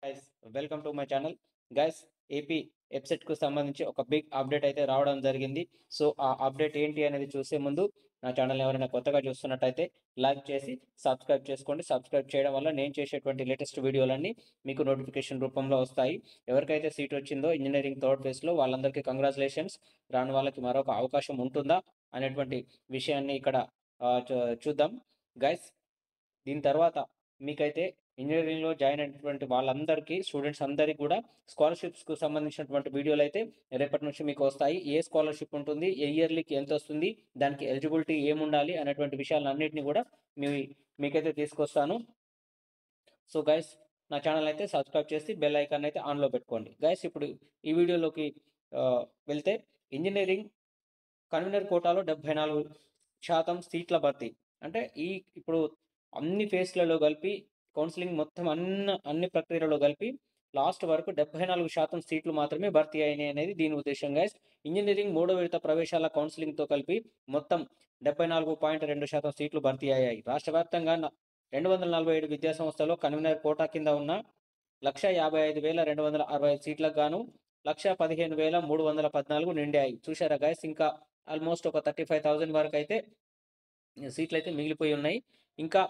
Guys, welcome to my channel. Guys, AP వెబ్సైట్కు సంబంధించి ఒక బిగ్ అప్డేట్ అయితే రావడం జరిగింది. సో ఆ అప్డేట్ ఏంటి అనేది చూసే ముందు నా ఛానల్ ఎవరైనా కొత్తగా చూస్తున్నట్టయితే లైక్ చేసి సబ్స్క్రైబ్ చేసుకోండి. సబ్స్క్రైబ్ చేయడం వల్ల నేను చేసేటువంటి లేటెస్ట్ వీడియోలన్నీ మీకు నోటిఫికేషన్ రూపంలో వస్తాయి. ఎవరికైతే సీట్ వచ్చిందో ఇంజనీరింగ్ థర్డ్ ఫేజ్లో వాళ్ళందరికీ కంగ్రాచులేషన్స్. రాని వాళ్ళకి మరొక అవకాశం ఉంటుందా అనేటువంటి విషయాన్ని ఇక్కడ చూద్దాం. గైస్, దీని తర్వాత మీకైతే ఇంజనీరింగ్‌లో జాయిన్ అయినటువంటి వాళ్ళందరికీ, స్టూడెంట్స్ అందరికి కూడా స్కాలర్‌షిప్స్‌కు సంబంధించినటువంటి వీడియోలైతే రేపటి నుంచి మీకు వస్తాయి. ఏ స్కాలర్‌షిప్ ఉంటుంది, ఏ ఇయర్‌లీకి ఎంతొస్తుంది, దానికి ఎలిజిబిలిటీ ఏముండాలి అనేటువంటి విషయాలన్నిటిని కూడా మీ మీకైతే తీసుకొస్తాను. సో గైస్, నా ఛానల్ అయితే సబ్స్క్రైబ్ చేసి బెల్ ఐకాన్ అయితే ఆన్‌లో పెట్టుకోండి. గైస్, ఇప్పుడు ఈ వీడియోలోకి వెళ్తే ఇంజినీరింగ్ కన్వీనర్ కోటాలో 74% సీట్ల భర్తీ. అంటే ఇప్పుడు అన్ని ఫేస్‌లలో కలిపి కౌన్సెలింగ్ మొత్తం అన్ని ప్రక్రియలలో కలిపి లాస్ట్ వరకు 74% సీట్లు మాత్రమే భర్తీ అయినాయి అనేది దీని ఉద్దేశ్యం గైస్. ఇంజినీరింగ్ మూడో విడత ప్రవేశాల కౌన్సెలింగ్‌తో కలిపి మొత్తం 74.2% సీట్లు భర్తీ అయ్యాయి. రాష్ట్ర వ్యాప్తంగా 247 విద్యా సంస్థల్లో కన్వీనర్ కోటా కింద ఉన్న 1,55,265 సీట్లకు గాను 1,15,314 నిండాయి. చూశారా గైస్, ఇంకా ఆల్మోస్ట్ ఒక 35,000 వరకు అయితే సీట్లయితే మిగిలిపోయి ఉన్నాయి. ఇంకా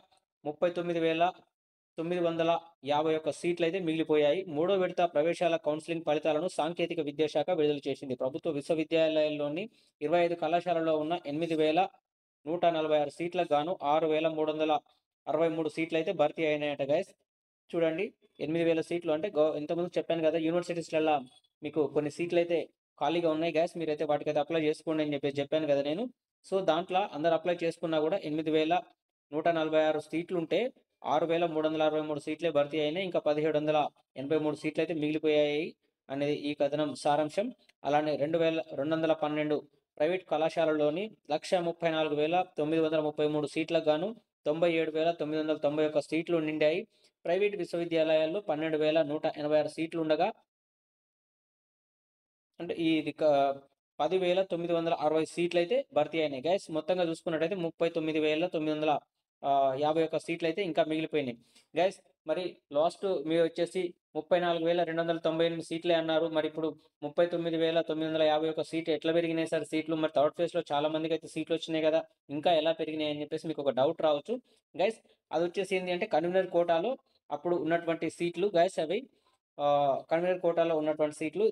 39,951 సీట్లయితే మిగిలిపోయాయి. మూడో విడత ప్రవేశాల కౌన్సెలింగ్ ఫలితాలను సాంకేతిక విద్యాశాఖ విడుదల చేసింది. ప్రభుత్వ విశ్వవిద్యాలయాల్లోని 25 కళాశాలల్లో ఉన్న 8,146 సీట్లకు గాను 6,363 సీట్లయితే భర్తీ అయినాయట గైస్. చూడండి, 8,000 సీట్లు అంటే ఇంతకుముందు చెప్పాను కదా, యూనివర్సిటీస్‌లల్లా మీకు కొన్ని సీట్లయితే ఖాళీగా ఉన్నాయి గైస్. మీరైతే వాటికైతే అప్లై చేసుకోండి అని చెప్పాను కదా నేను. సో దాంట్లో అందరూ అప్లై చేసుకున్నా కూడా 8,146 సీట్లుంటే 6,363 సీట్లే భర్తీ అయినాయి. ఇంకా 1,783 సీట్లయితే మిగిలిపోయాయి అనేది ఈ కథనం సారాంశం. అలానే 2,212 ప్రైవేట్ కళాశాలల్లోని 1,34,933 సీట్లకు గాను 97,991 సీట్లు నిండాయి. ప్రైవేట్ విశ్వవిద్యాలయాల్లో 12,186 సీట్లుండగా, అంటే ఇది 10,960 సీట్లయితే భర్తీ అయినాయి గైస్. మొత్తంగా చూసుకున్నట్టయితే 39,951 సీట్లయితే ఇంకా మిగిలిపోయినాయి గైస్. మరి లాస్ట్ మీరు వచ్చేసి 34,298 సీట్లే అన్నారు. మరి ఇప్పుడు 39,951 సీట్ ఎట్లా పెరిగినాయి సార్ సీట్లు? మరి థర్డ్ ఫేజ్‌లో చాలా మందికైతే సీట్లు వచ్చినాయి కదా, ఇంకా ఎలా పెరిగినాయి అని చెప్పేసి మీకు ఒక డౌట్ రావచ్చు గైస్. అది వచ్చేసి ఏంది అంటే, కన్వీనర్ కోటాలో అప్పుడు ఉన్నటువంటి సీట్లు గైస్ అవి. కన్వీనర్ కోటాలో ఉన్నటువంటి సీట్లు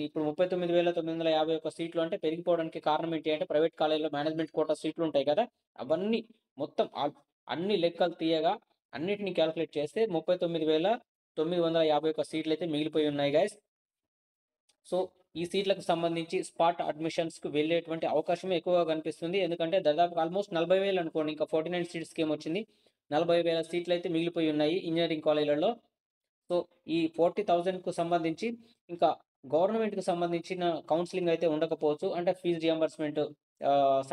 ఇప్పుడు 39,951 సీట్లు అంటే పెరిగిపోవడానికి కారణం ఏంటి అంటే, ప్రైవేట్ కాలేజీలో మేనేజ్మెంట్ కోటా సీట్లు ఉంటాయి కదా, అవన్నీ మొత్తం అన్ని లెక్కలు తీయగా అన్నిటిని క్యాలిక్యులేట్ చేస్తే 39,951 సీట్లయితే మిగిలిపోయి ఉన్నాయి గైస్. సో ఈ సీట్లకు సంబంధించి స్పాట్ అడ్మిషన్స్‌కి వెళ్ళేటువంటి అవకాశమే ఎక్కువగా కనిపిస్తుంది. ఎందుకంటే దాదాపు ఆల్మోస్ట్ 40,000 అనుకోండి. ఇంకా 49 సీట్స్‌కి ఏమొచ్చింది, 40,000 సీట్లయితే మిగిలిపోయి ఉన్నాయి ఇంజినీరింగ్ కాలేజీలలో. సో ఈ 40,000కు సంబంధించి ఇంకా గవర్నమెంట్‌కి సంబంధించిన కౌన్సెలింగ్ అయితే ఉండకపోవచ్చు. అంటే ఫీజ్ రియంబర్స్‌మెంట్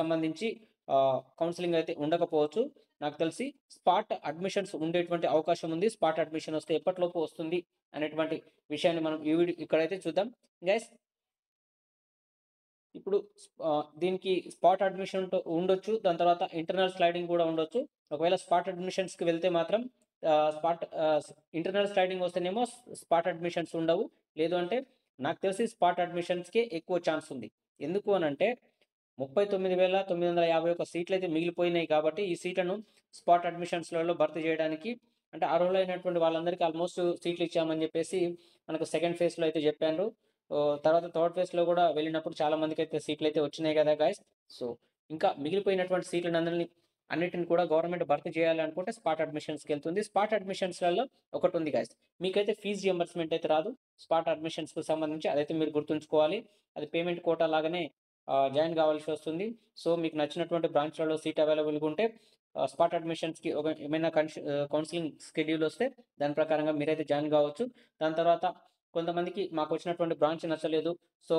సంబంధించి కౌన్సెలింగ్ అయితే ఉండకపోవచ్చు. నాకు తెలిసి స్పాట్ అడ్మిషన్స్ ఉండేటువంటి అవకాశం ఉంది. స్పాట్ అడ్మిషన్ వస్తే ఎప్పటిలోపు వస్తుంది అనేటువంటి విషయాన్ని మనం ఇక్కడైతే చూద్దాం గైస్. ఇప్పుడు దీనికి స్పాట్ అడ్మిషన్ ఉండొచ్చు. దాని తర్వాత ఇంటర్నల్ స్లైడింగ్ కూడా ఉండొచ్చు. ఒకవేళ స్పాట్ అడ్మిషన్స్‌కి వెళ్తే మాత్రం ఇంటర్నల్ స్లైడింగ్ వస్తేనేమో స్పాట్ అడ్మిషన్స్ ఉండవు. లేదు అంటే నాకు తెలిసి స్పాట్ అడ్మిషన్స్‌కే ఎక్కువ ఛాన్స్ ఉంది. ఎందుకు అనంటే 39,951 సీట్లయితే మిగిలిపోయినాయి కాబట్టి, ఈ సీట్లను స్పాట్ అడ్మిషన్స్‌లలో భర్తీ చేయడానికి, అంటే అర్హులైనటువంటి వాళ్ళందరికీ ఆల్మోస్ట్ సీట్లు ఇచ్చామని చెప్పేసి మనకు సెకండ్ ఫేజ్‌లో అయితే చెప్పారు. తర్వాత థర్డ్ ఫేజ్‌లో కూడా వెళ్ళినప్పుడు చాలా మందికైతే సీట్లయితే వచ్చినాయి కదా గైస్. సో ఇంకా మిగిలిపోయినటువంటి అన్నిటిని కూడా గవర్నమెంట్ భర్తీ చేయాలి అనుకుంటే స్పాట్ అడ్మిషన్స్‌కెళ్తుంది. స్పాట్ అడ్మిషన్స్‌లలో ఒకటుంది గైస్, మీకైతే ఫీజ్ రియంబర్స్‌మెంట్ అయితే రాదు. స్పాట్ అడ్మిషన్స్‌కి సంబంధించి అదైతే మీరు గుర్తుంచుకోవాలి. అది పేమెంట్ కోటా లాగానే జాయిన్ కావాల్సి వస్తుంది. సో మీకు నచ్చినటువంటి బ్రాంచ్‌లలో సీట్ అవైలబుల్‌గా ఉంటే స్పాట్ అడ్మిషన్స్‌కి ఏమైనా కౌన్సెలింగ్ షెడ్యూల్ వస్తే దాని ప్రకారంగా మీరైతే జాయిన్ కావచ్చు. దాని తర్వాత కొంతమందికి మాకొచ్చినటువంటి బ్రాంచ్ నచ్చలేదు, సో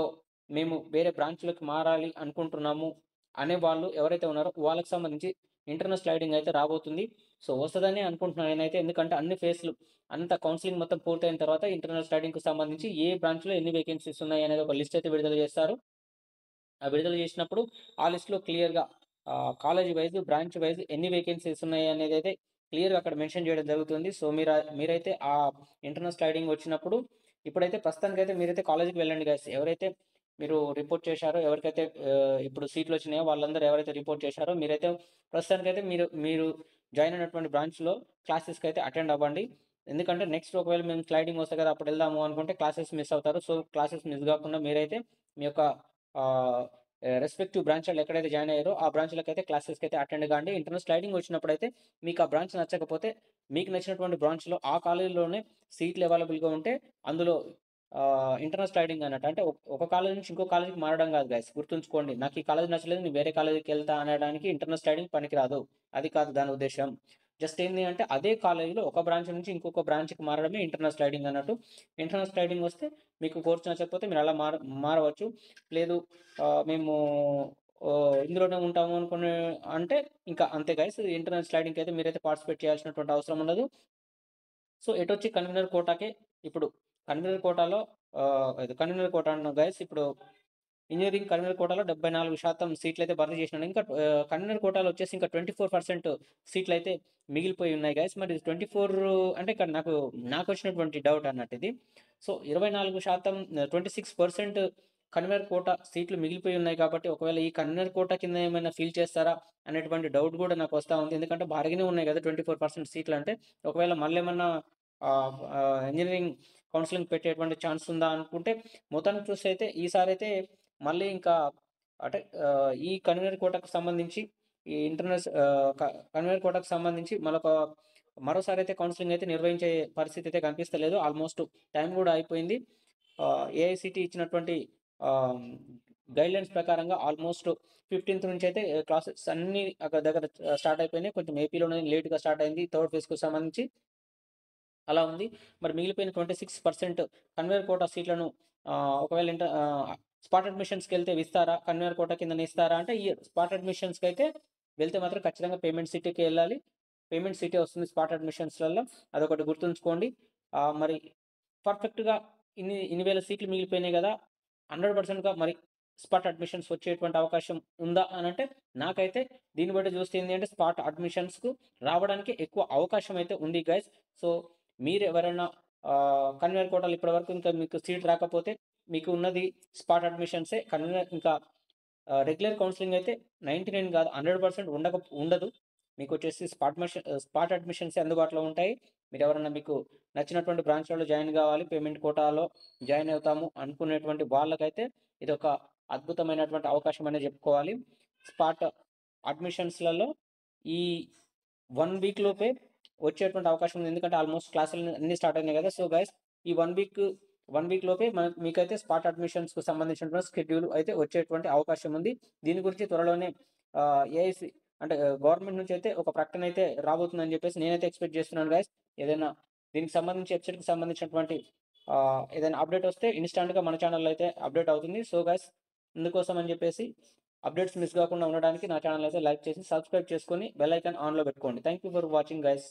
మేము వేరే బ్రాంచ్‌లోకి మారాలి అనుకుంటున్నాము అనే వాళ్ళు ఎవరైతే ఉన్నారో వాళ్ళకి సంబంధించి ఇంటర్నల్ స్లైడింగ్ అయితే రాబోతుంది. సో వస్తదనే అనుకుంటున్నాను నేనైతే. ఎందుకంటే అన్ని ఫేస్‌లు అంతా కౌన్సెలింగ్ మొత్తం పూర్తయిన తర్వాత ఇంటర్నల్ స్లైడింగ్‌కి సంబంధించి ఏ బ్రాంచ్‌లో ఎన్ని వేకెన్సీస్ ఉన్నాయి అనేది ఒక లిస్ట్ అయితే విడుదల చేస్తారు. ఆ విడుదల చేసినప్పుడు ఆ లిస్ట్‌లో క్లియర్‌గా కాలేజ్ వైస్, బ్రాంచ్ వైస్ ఎన్ని వేకెన్సీస్ ఉన్నాయి అనేదైతే క్లియర్‌గా అక్కడ మెన్షన్ చేయడం జరుగుతుంది. సో, మీరైతే ఆ ఇంటర్నల్ స్లైడింగ్ వచ్చినప్పుడు ఇప్పుడైతే ప్రస్తుతానికైతే మీరైతే కాలేజ్‌కి వెళ్ళండి గైస్. ఎవరైతే మీరు రిపోర్ట్ చేశారో, ఎవరికైతే ఇప్పుడు సీట్‌లొచ్చినాయో వాళ్ళందరూ ఎవరైతే రిపోర్ట్ చేశారో మీరైతే ప్రస్తుతానికైతే మీరు మీరు జాయిన్ అయినటువంటి బ్రాంచ్‌లో క్లాసెస్‌కైతే అటెండ్ అవ్వండి. ఎందుకంటే నెక్స్ట్ ఒకవేళ మేము స్లైడింగ్ వస్తాయి కదా! అప్పుడు వెళ్దాము అనుకుంటే క్లాసెస్ మిస్ అవుతారు. సో, క్లాసెస్ మిస్ గాకుండా మీరైతే మీ యొక్క ఆహ్, రెస్పెక్టివ్ బ్రాంచ్‌లలో ఎక్కడైతే జాయిన్ అయ్యారో ఆ బ్రాంచ్‌లకైతే క్లాసెస్‌కైతే అటెండ్ కాండి. ఇంటర్నల్ స్లైడింగ్ వచ్చినప్పుడైతే మీకు ఆ బ్రాంచ్ నచ్చకపోతే మీకు నచ్చినటువంటి బ్రాంచ్‌లో ఆ కాలేజీలోనే సీట్లు అవైలబుల్‌గా ఉంటే అందులో ఇంటర్నల్ స్లైడింగ్ అన్నట్టు. అంటే ఒక కాలేజీ నుంచి ఇంకో కాలేజీకి మారడం కాదు గైస్. గుర్తుంచుకోండి. నాకు ఈ కాలేజీ నచ్చలేదు. నేను వేరే కాలేజీకెళ్తా అనడానికి ఇంటర్నల్ స్లైడింగ్ పనికిరాదు. అది కాదు దాని ఉద్దేశ్యం. జస్ట్ ఏంది అంటే అదే కాలేజీలో ఒక బ్రాంచ్ నుంచి ఇంకొక బ్రాంచ్‌కి మారడమే ఇంటర్నల్ స్లైడింగ్ అన్నట్టు. ఇంటర్నల్ స్లైడింగ్ వస్తే మీకు కోర్స్ నచ్చకపోతే మీరు అలా మారవచ్చు. లేదు మేము ఇందులోనే ఉంటాము అనుకునే అంటే ఇంకా అంతే గైస్. ఇంటర్నల్ స్లైడింగ్‌కైతే మీరైతే పార్టిసిపేట్ చేయాల్సినటువంటి అవసరం ఉండదు. సో, ఎటొచ్చి కన్వీనర్ కోటాకే ఇప్పుడు కన్వీనర్ కోటాలో ఇది కన్వీనర్ కోటా అంటున్నా గైస్. ఇప్పుడు ఇంజినీరింగ్ కన్వీనర్ కోటాలో 74% సీట్లయితే భర్తీ చేసినాడు. ఇంకా కన్వీనర్ కోటాలో వచ్చేసి ఇంకా 24% సీట్లయితే మిగిలిపోయి ఉన్నాయి గైస్. మరి 24 అంటే ఇక్కడ నాకొచ్చినటువంటి డౌట్ అన్నట్టు ఇది. సో, 24% 26% కన్వీనర్ కోటా సీట్లు మిగిలిపోయి ఉన్నాయి కాబట్టి, ఒకవేళ ఈ కన్వీనర్ కోటా కింద ఏమైనా ఫిల్ చేస్తారా అనేటువంటి డౌట్ గూడా నాకొస్తా ఉంది. ఎందుకంటే భారీగానే ఉన్నాయి గదా! 24% సీట్లంటే. ఒకవేళ మళ్ళేమన్నా ఇంజినీరింగ్ కౌన్సెలింగ్ పెట్టేటువంటి ఛాన్స్ ఉందా అనుకుంటే, మొత్తానికి చూస్తే అయితే ఈసారైతే మళ్ళీ ఇంకా అంటే ఈ కన్వీనర్ కోటాకు సంబంధించి ఈ ఇంటర్నల్స్ కన్వీనర్ కోటాకు సంబంధించి మరోసారైతే కౌన్సెలింగ్ అయితే నిర్వహించే పరిస్థితి అయితే కనిపిస్తలేదు. ఆల్మోస్ట్ టైం గూడా అయిపోయింది. ఏఐసీటీ ఇచ్చినటువంటి ఆహ్, గైడ్‌లైన్స్ ప్రకారంగా ఆల్మోస్ట్ 15థ్ నుంచయితే క్లాసెస్ అన్నీ అక్కడ దగ్గర స్టార్ట్ అయిపోయినాయి. కొంచెం ఏపీలోనే లేట్‌గా స్టార్ట్ అయింది. థర్డ్ ఫేజ్‌కు సంబంధించి. అలా ఉంది. మరి మిగిలిపోయిన 26% కన్వేయర్ కోటా సీట్లను ఒకవేళ స్పాట్ అడ్మిషన్స్‌కెళ్తే ఇస్తారా? కన్వేయర్ కోటా కిందన ఇస్తారా? అంటే ఇయ్యరు. స్పాట్ అడ్మిషన్స్‌కైతే వెళ్తే మాత్రం ఖచ్చితంగా పేమెంట్ సిటీకే ఎళ్ళాలి. పేమెంట్ సిటీ వస్తుంది స్పాట్ అడ్మిషన్స్‌లలో. అదొకటి గుర్తుంచుకోండి. మరి పర్ఫెక్ట్‌గా ఇన్ని వేల సీట్లు మిగిలిపోయినాయి గదా! 100%గా మరి స్పాట్ అడ్మిషన్స్ వచ్చేటువంటి అవకాశం ఉందా అనంటే, నాకైతే దీన్ని బట్టి చూస్తే ఏంది అంటే స్పాట్ అడ్మిషన్స్‌కు రావడానికి ఎక్కువ అవకాశం అయితే ఉంది గైస్. సో, మీరెవరైనా కన్వేయర్ కోటాలో ఇప్పటివరకు ఇంకా మీకు సీట్ రాకపోతే, మీకు ఉన్నది స్పాట్ అడ్మిషన్సే. ఇంకా రెగ్యులర్ కౌన్సెలింగ్ అయితే 99 కాదు 100% ఉండదు. మీకొచ్చేసి స్పాట్ అడ్మిషన్సే అందుబాటులో ఉంటాయి. మీరెవరన్నా మీకు నచ్చినటువంటి బ్రాంచ్‌లలో జాయిన్ గావాలి, పేమెంట్ కోటాలో జాయిన్ అవుతాము అనుకునేటువంటి వాళ్ళకైతే ఇదొక అద్భుతమైనటువంటి అవకాశం అనే జెప్పుకోవాలి. స్పాట్ అడ్మిషన్స్‌లలో ఈ 1 వీక్ లోపే వచ్చేటువంటి అవకాశం ఉంది. ఎందుకంటే ఆల్మోస్ట్ క్లాసులు అన్నీ స్టార్ట్ అయినాయి గదా! సో, గైస్ ఈ 1 వీక్ లోపే మీకైతే స్పాట్ అడ్మిషన్స్‌కు సంబంధించినటువంటి షెడ్యూల్ అయితే వచ్చేటువంటి అవకాశం ఉంది. దీని గురించి త్వరలోనే ఏఐసీ అంటే గవర్నమెంట్ నుంచి అయితే ఒక ప్రకటన అయితే రాబోతుందని జెప్పేసి నేనైతే ఎక్స్‌పెక్ట్ చేస్తున్నాను గైస్. ఏదైనా దీనికి సంబంధించి వెబ్‌సైట్‌కి సంబంధించినటువంటి ఏదైనా అప్డేట్ వస్తే ఇన్‌స్టాంట్‌గా మన ఛానెల్‌లో అయితే అప్డేట్ అవుతుంది. సో, గైస్ ఇందుకోసం అని జెప్పేసి అప్డేట్స్ మిస్ గాకుండా ఉండడానికి నా ఛానెల్ అయితే లైక్ చేసి, సబ్స్క్రైబ్ చేసుకొని బెల్ ఐకాన్ ఆన్‌లో పెట్టుకోండి. Thank you for watching guys.